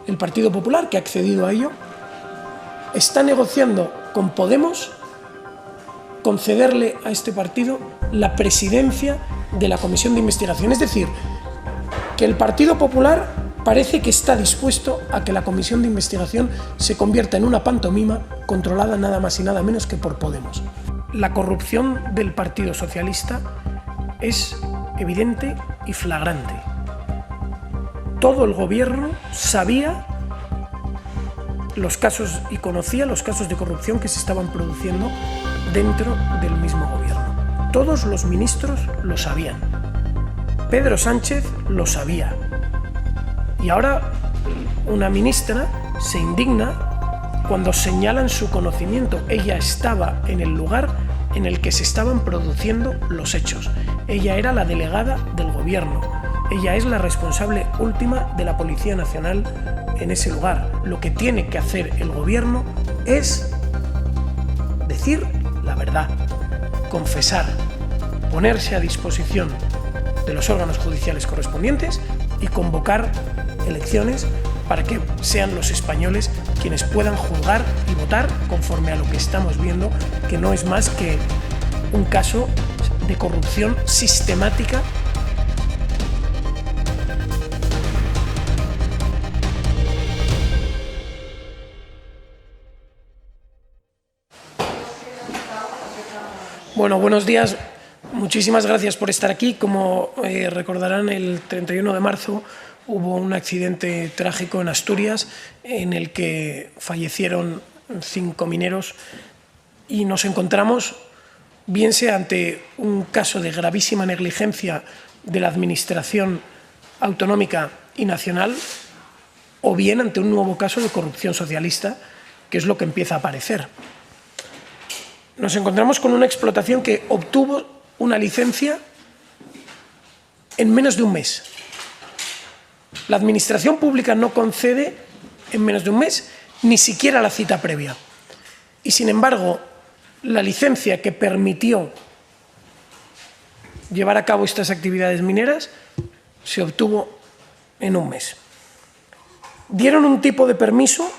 El Partido Popular, que ha accedido a ello, está negociando con Podemos concederle a este partido la presidencia de la Comisión de Investigación. Es decir, que el Partido Popular parece que está dispuesto a que la Comisión de Investigación se convierta en una pantomima controlada nada más y nada menos que por Podemos. La corrupción del Partido Socialista es evidente y flagrante. Todo el gobierno sabía los casos y conocía los casos de corrupción que se estaban produciendo dentro del mismo gobierno. Todos los ministros lo sabían. Pedro Sánchez lo sabía. Y ahora una ministra se indigna cuando señalan su conocimiento. Ella estaba en el lugar en el que se estaban produciendo los hechos. Ella era la delegada del gobierno. Ella es la responsable última de la Policía Nacional en ese lugar. Lo que tiene que hacer el gobierno es decir la verdad, confesar, ponerse a disposición de los órganos judiciales correspondientes y convocar elecciones para que sean los españoles quienes puedan juzgar y votar conforme a lo que estamos viendo, que no es más que un caso de corrupción sistemática. Bueno, buenos días. Muchísimas gracias por estar aquí. Como recordarán, el 31 de marzo hubo un accidente trágico en Asturias en el que fallecieron 5 mineros y nos encontramos, bien sea ante un caso de gravísima negligencia de la Administración autonómica y nacional, o bien ante un nuevo caso de corrupción socialista, que es lo que empieza a aparecer. Nos encontramos con una explotación que obtuvo una licencia en menos de un mes. La Administración pública no concede en menos de un mes ni siquiera la cita previa. Y, sin embargo, la licencia que permitió llevar a cabo estas actividades mineras se obtuvo en un mes. Dieron un tipo de permiso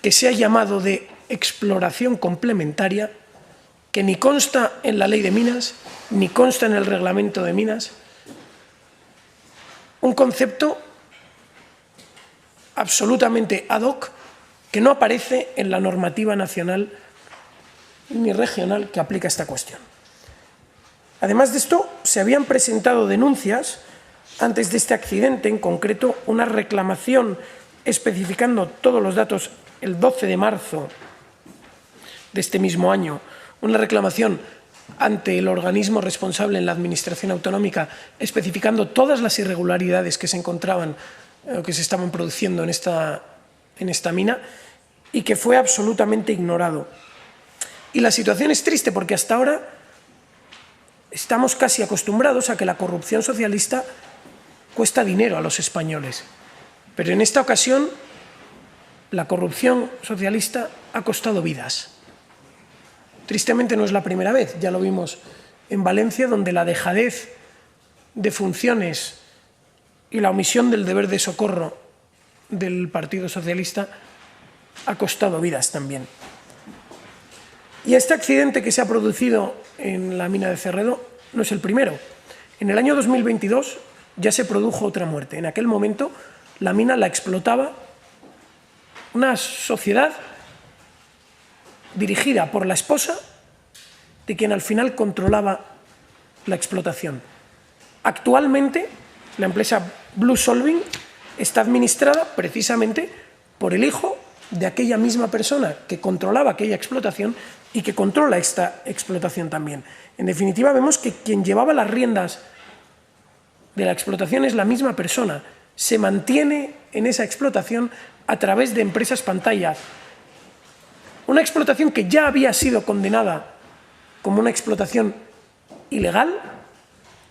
que se ha llamado de exploración complementaria, que ni consta en la Ley de Minas, ni consta en el Reglamento de Minas. Un concepto absolutamente ad hoc que no aparece en la normativa nacional ni regional que aplica esta cuestión. Además de esto, se habían presentado denuncias antes de este accidente, en concreto una reclamación especificando todos los datos el 12 de marzo de este mismo año, una reclamación ante el organismo responsable en la Administración autonómica, especificando todas las irregularidades que se encontraban o que se estaban produciendo en esta mina, y que fue absolutamente ignorado. Y la situación es triste porque hasta ahora estamos casi acostumbrados a que la corrupción socialista cuesta dinero a los españoles. Pero en esta ocasión la corrupción socialista ha costado vidas. Tristemente no es la primera vez, ya lo vimos en Valencia, donde la dejadez de funciones y la omisión del deber de socorro del Partido Socialista ha costado vidas también. Y este accidente que se ha producido en la mina de Cerredo no es el primero. En el año 2022 ya se produjo otra muerte. En aquel momento la mina la explotaba una sociedad dirigida por la esposa de quien al final controlaba la explotación. Actualmente, la empresa Blue Solving está administrada precisamente por el hijo de aquella misma persona que controlaba aquella explotación y que controla esta explotación también. En definitiva, vemos que quien llevaba las riendas de la explotación es la misma persona. Se mantiene en esa explotación a través de empresas pantalla. Una explotación que ya había sido condenada como una explotación ilegal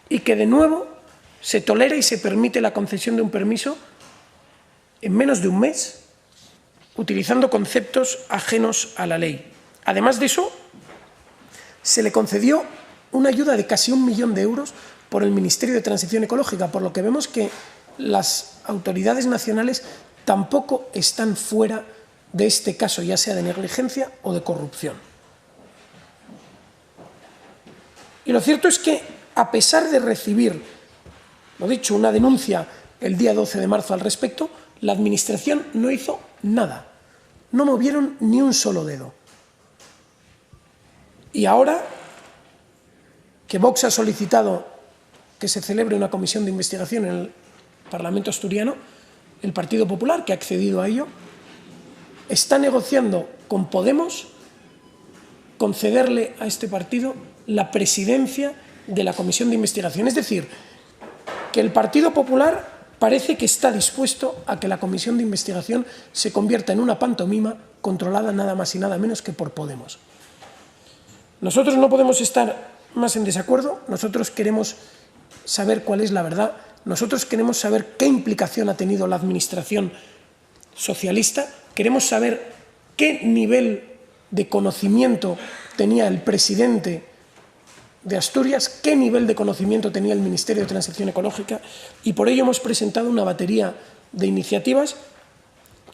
y que de nuevo se tolera y se permite la concesión de un permiso en menos de un mes, utilizando conceptos ajenos a la ley. Además de eso, se le concedió una ayuda de casi 1 millón de euros por el Ministerio de Transición Ecológica, por lo que vemos que las autoridades nacionales tampoco están fuera de este caso, ya sea de negligencia o de corrupción. Y lo cierto es que, a pesar de recibir, lo dicho, una denuncia el día 12 de marzo al respecto, la Administración no hizo nada, no movieron ni un solo dedo. Y ahora que Vox ha solicitado que se celebre una comisión de investigación en el Parlamento asturiano, el Partido Popular, que ha accedido a ello, está negociando con Podemos concederle a este partido la presidencia de la comisión de investigación. Es decir, que el Partido Popular parece que está dispuesto a que la comisión de investigación se convierta en una pantomima controlada nada más y nada menos que por Podemos. Nosotros no podemos estar más en desacuerdo, nosotros queremos saber cuál es la verdad, nosotros queremos saber qué implicación ha tenido la administración socialista, queremos saber qué nivel de conocimiento tenía el presidente de Asturias, qué nivel de conocimiento tenía el Ministerio de Transición Ecológica, y por ello hemos presentado una batería de iniciativas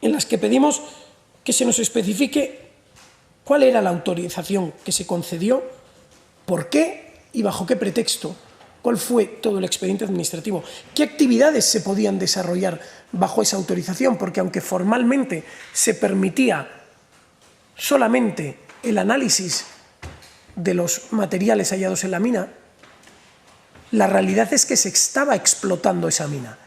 en las que pedimos que se nos especifique cuál era la autorización que se concedió, por qué y bajo qué pretexto, cuál fue todo el expediente administrativo, qué actividades se podían desarrollar bajo esa autorización, porque aunque formalmente se permitía solamente el análisis de los materiales hallados en la mina, la realidad es que se estaba explotando esa mina.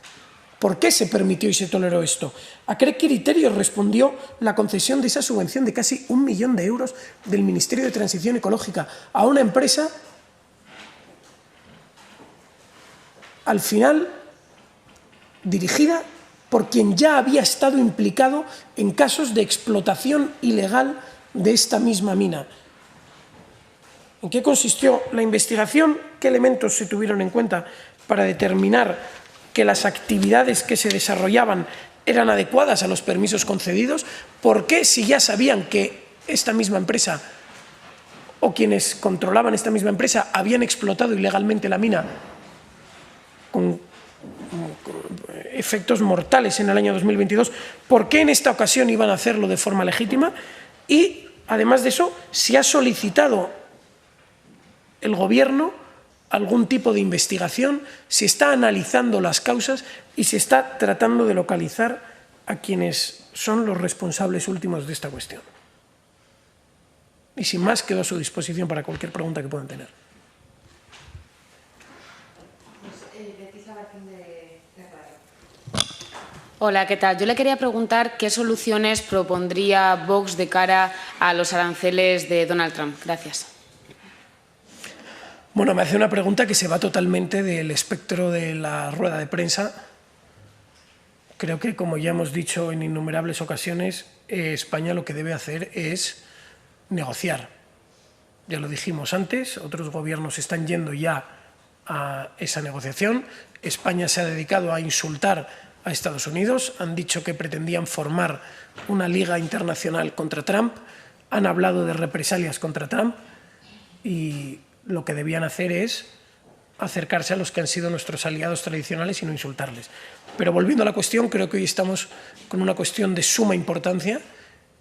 ¿Por qué se permitió y se toleró esto? ¿A qué criterio respondió la concesión de esa subvención de casi 1 millón de euros del Ministerio de Transición Ecológica a una empresa, al final, dirigida por quien ya había estado implicado en casos de explotación ilegal de esta misma mina? ¿En qué consistió la investigación? ¿Qué elementos se tuvieron en cuenta para determinar que las actividades que se desarrollaban eran adecuadas a los permisos concedidos? ¿Por qué, si ya sabían que esta misma empresa o quienes controlaban esta misma empresa habían explotado ilegalmente la mina con efectos mortales en el año 2022, por qué en esta ocasión iban a hacerlo de forma legítima? Y, además de eso, si ha solicitado el Gobierno algún tipo de investigación, si está analizando las causas y se está tratando de localizar a quienes son los responsables últimos de esta cuestión. Y sin más, quedo a su disposición para cualquier pregunta que puedan tener. Hola, ¿qué tal? Yo le quería preguntar qué soluciones propondría Vox de cara a los aranceles de Donald Trump. Gracias. Bueno, me hace una pregunta que se va totalmente del espectro de la rueda de prensa. Creo que, como ya hemos dicho en innumerables ocasiones, España lo que debe hacer es negociar. Ya lo dijimos antes, otros gobiernos están yendo ya a esa negociación. España se ha dedicado a insultar a Estados Unidos, han dicho que pretendían formar una liga internacional contra Trump, han hablado de represalias contra Trump y lo que debían hacer es acercarse a los que han sido nuestros aliados tradicionales y no insultarles. Pero volviendo a la cuestión, creo que hoy estamos con una cuestión de suma importancia.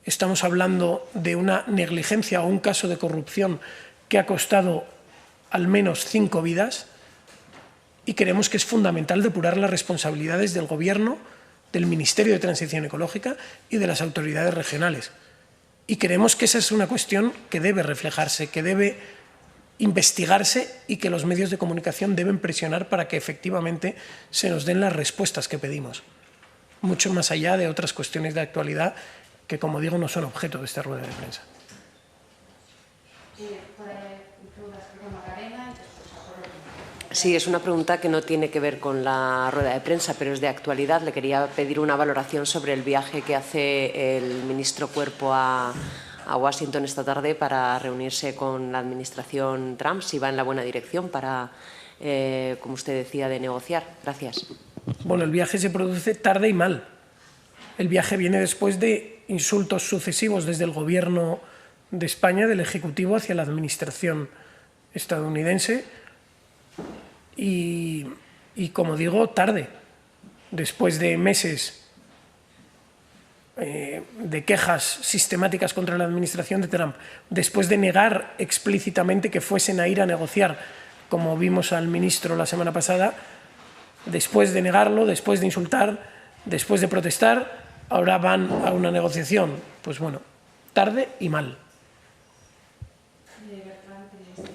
Estamos hablando de una negligencia o un caso de corrupción que ha costado al menos 5 vidas y creemos que es fundamental depurar las responsabilidades del Gobierno, del Ministerio de Transición Ecológica y de las autoridades regionales. Y creemos que esa es una cuestión que debe reflejarse, que debe investigarse y que los medios de comunicación deben presionar para que efectivamente se nos den las respuestas que pedimos, mucho más allá de otras cuestiones de actualidad que, como digo, no son objeto de esta rueda de prensa. Sí, es una pregunta que no tiene que ver con la rueda de prensa, pero es de actualidad. Le quería pedir una valoración sobre el viaje que hace el ministro Cuerpo a Washington esta tarde para reunirse con la administración Trump, si va en la buena dirección para, como usted decía, de negociar. Gracias. Bueno, el viaje se produce tarde y mal. El viaje viene después de insultos sucesivos desde el Gobierno de España, del Ejecutivo, hacia la administración estadounidense y como digo, tarde. después de meses de quejas sistemáticas contra la administración de Trump, después de negar explícitamente que fuesen a ir a negociar, como vimos al ministro la semana pasada, después de negarlo, después de insultar, después de protestar, ahora van a una negociación. Pues bueno, tarde y mal.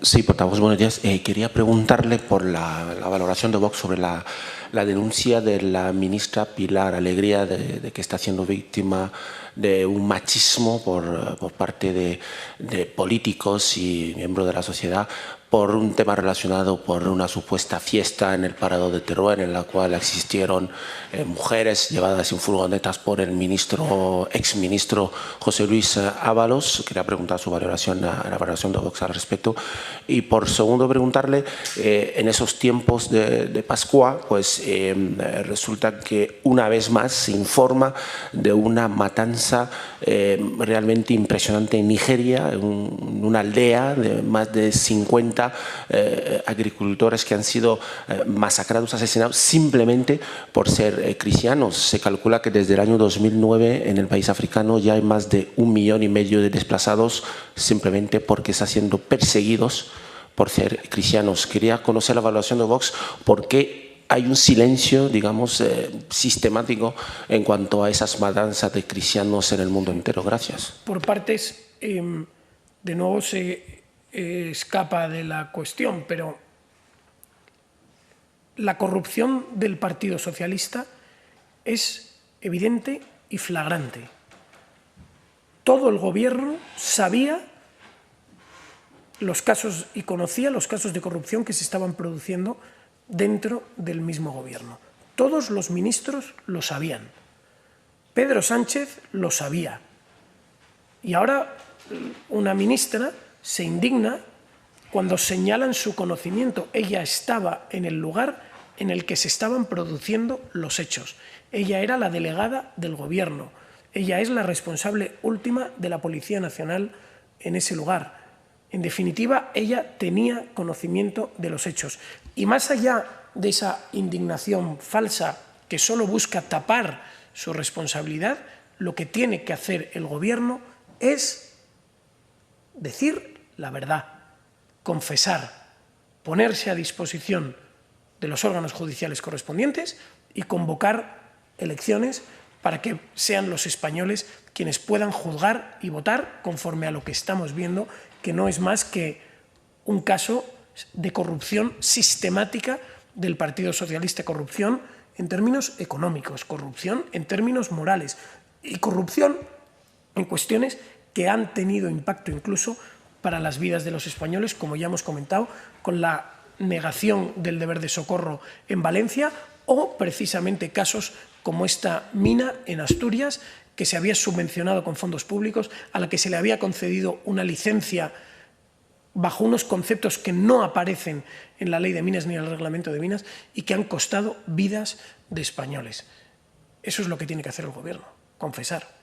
Sí, portavoz, buenos días. Quería preguntarle por la valoración de Vox sobre la denuncia de la ministra Pilar Alegría de que está siendo víctima de un machismo por parte de políticos y miembros de la sociedad por un tema relacionado por una supuesta fiesta en el Parado de Teruel, en la cual existieron mujeres llevadas en furgonetas por el exministro José Luis Ábalos. Quería preguntar su valoración, la valoración de Vox al respecto. Y por segundo, preguntarle, en esos tiempos de Pascua, pues resulta que una vez más se informa de una matanza realmente impresionante en Nigeria, en una aldea de más de 50 agricultores que han sido masacrados, asesinados simplemente por ser cristianos. Se calcula que desde el año 2009 en el país africano ya hay más de 1,5 millones de desplazados simplemente porque están siendo perseguidos por ser cristianos. Quería conocer la evaluación de Vox, ¿por qué hay un silencio, digamos, sistemático en cuanto a esas matanzas de cristianos en el mundo entero? Gracias. Por partes, de nuevo se escapa de la cuestión, pero la corrupción del Partido Socialista es evidente y flagrante. Todo el gobierno sabía los casos y conocía los casos de corrupción que se estaban produciendo dentro del mismo gobierno. Todos los ministros lo sabían. Pedro Sánchez lo sabía. Y ahora una ministra se indigna cuando señalan su conocimiento. Ella estaba en el lugar en el que se estaban produciendo los hechos. Ella era la delegada del gobierno. Ella es la responsable última de la Policía Nacional en ese lugar. En definitiva, ella tenía conocimiento de los hechos. Y más allá de esa indignación falsa que solo busca tapar su responsabilidad, lo que tiene que hacer el gobierno es decir la verdad, confesar, ponerse a disposición de los órganos judiciales correspondientes y convocar elecciones para que sean los españoles quienes puedan juzgar y votar conforme a lo que estamos viendo, que no es más que un caso de corrupción sistemática del Partido Socialista, corrupción en términos económicos, corrupción en términos morales y corrupción en cuestiones que han tenido impacto incluso para las vidas de los españoles, como ya hemos comentado, con la negación del deber de socorro en Valencia o precisamente casos como esta mina en Asturias, que se había subvencionado con fondos públicos, a la que se le había concedido una licencia bajo unos conceptos que no aparecen en la ley de minas ni en el reglamento de minas y que han costado vidas de españoles. Eso es lo que tiene que hacer el gobierno, confesar.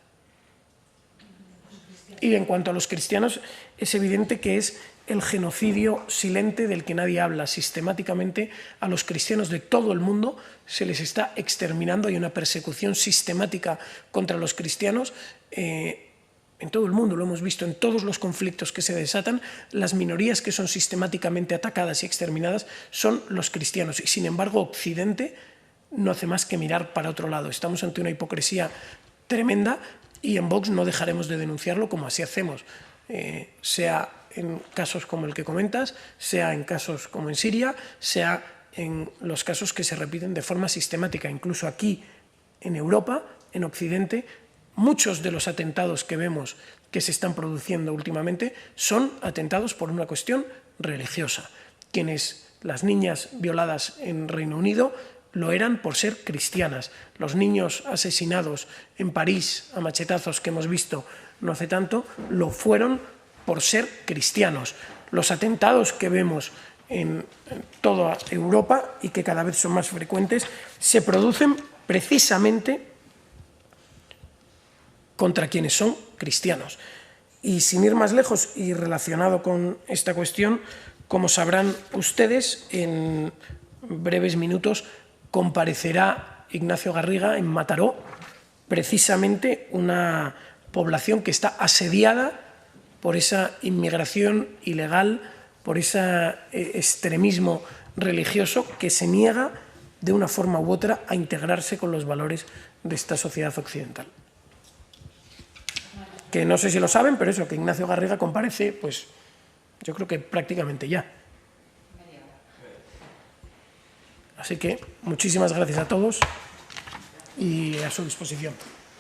Y en cuanto a los cristianos, es evidente que es el genocidio silente del que nadie habla. Sistemáticamente a los cristianos de todo el mundo se les está exterminando. Hay una persecución sistemática contra los cristianos en todo el mundo. Lo hemos visto en todos los conflictos que se desatan. Las minorías que son sistemáticamente atacadas y exterminadas son los cristianos. Y sin embargo, Occidente no hace más que mirar para otro lado. Estamos ante una hipocresía tremenda y en Vox no dejaremos de denunciarlo, como así hacemos, sea en casos como el que comentas, sea en casos como en Siria, sea en los casos que se repiten de forma sistemática. Incluso aquí, en Europa, en Occidente, muchos de los atentados que vemos que se están produciendo últimamente son atentados por una cuestión religiosa. Las niñas violadas en Reino Unido lo eran por ser cristianas. Los niños asesinados en París a machetazos que hemos visto no hace tanto, lo fueron por ser cristianos. Los atentados que vemos en toda Europa y que cada vez son más frecuentes se producen precisamente contra quienes son cristianos. Y sin ir más lejos y relacionado con esta cuestión, como sabrán ustedes, en breves minutos comparecerá Ignacio Garriga en Mataró, precisamente una población que está asediada por esa inmigración ilegal, por ese extremismo religioso que se niega de una forma u otra a integrarse con los valores de esta sociedad occidental. Que no sé si lo saben, pero eso, que Ignacio Garriga comparece, pues yo creo que prácticamente ya. Así que muchísimas gracias a todos y a su disposición.